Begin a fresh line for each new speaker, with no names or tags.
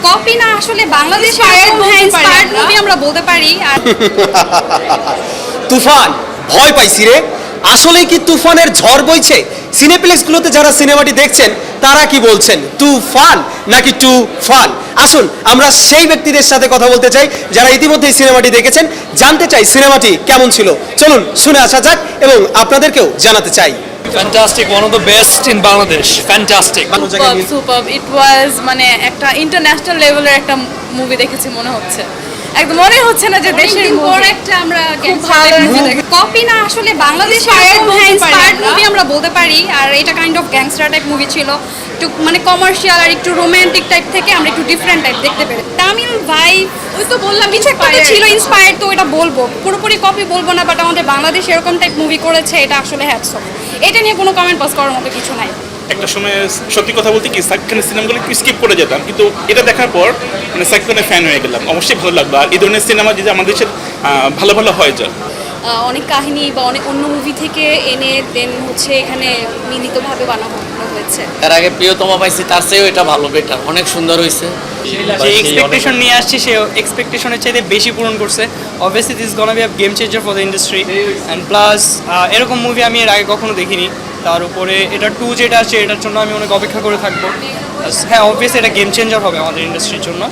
Copy না, আসলে Bangladesh inspired movie আমরা বলতে পারি। আর
তুফান, ভয় পাইছি রে। আসলে কি তুফানের ঝড় বইছে? সিনেপ্লেক্সগুলোতে যারা সিনেমাটি দেখছেন তারা কি বলছেন, তুফান নাকি টু ফান? আসুন আমরা সেই ব্যক্তিদের সাথে কথা বলতে চাই যারা ইতিমধ্যেই সিনেমাটি দেখেছেন, জানতে চাই সিনেমাটি কেমন ছিল। চলুন শুনে আসা যাক এবং আপনাদেরকেও জানাতে চাই।
Fantastic, one of the best in Bangladesh. Fantastic.
Super, it was মানে একটা ইন্টারন্যাশনাল লেভেলের একটা মুভি দেখেছি মনে হচ্ছে। একদম মনে হচ্ছে না যে দেশের পর একটা আমরা কপি না, আসলে বাংলাদেশ ইন্সপায়ার্ড মুভি আমরা বলতে পারি। আর এটা kind of gangster type movie ছিল, একটু মানে কমার্শিয়াল আর একটু রোমান্টিক টাইপ থেকে আমরা একটু ডিফারেন্ট টাইপ দেখতে পেরে। তামিল ভাইব, ওই তো বললাম কিছু একটা ছিল ইন্সপায়ার্ড, তো এটা বলবো, পুরোপুরি কপি বলবো না, বাট আমাদের বাংলাদেশ এরকম টাইপ মুভি করেছে, এটা আসলে হ্যাটস অফ। এটা নিয়ে কোনো কমেন্ট পাস করার মতো কিছু নাই।
একটা সময় সত্যি কথা বলতে কি সাকিব খানের সিনেমাগুলো একটু স্কিপ করে যেতাম, কিন্তু এটা দেখার পর মানে সাকিব খানের ফ্যান হয়ে গেলাম। অবশ্যই ভালো লাগলো। আর এই ধরনের সিনেমা যদি আমাদের দেশের ভালো ভালো হয়ে যায়,
অনেক কাহিনী বা অনেক অন্য মুভি থেকে এনে দেন হচ্ছে এখানে মিলিতভাবে বানানো হয়েছে।
এর আগে প্রিয়তমা পাইছি, তার চেয়েও এটা ভালো, বেটার, অনেক সুন্দর হয়েছে।
যে এক্সপেকটেশন নিয়ে আসছে সে এক্সপেকটেশনের চাইতে বেশি পূরণ করছে। Obviously this gonna be a game changer for the industry and plus এরকম মুভি আমি এর আগে কখনো দেখিনি। তার উপরে এটা 2 যেটা আছে এটার জন্য আমি অনেক অপেক্ষা করে থাকবো। হ্যাঁ, অবভিয়াসলি এটা গেম চেঞ্জার হবে আমাদের ইন্ডাস্ট্রির জন্য।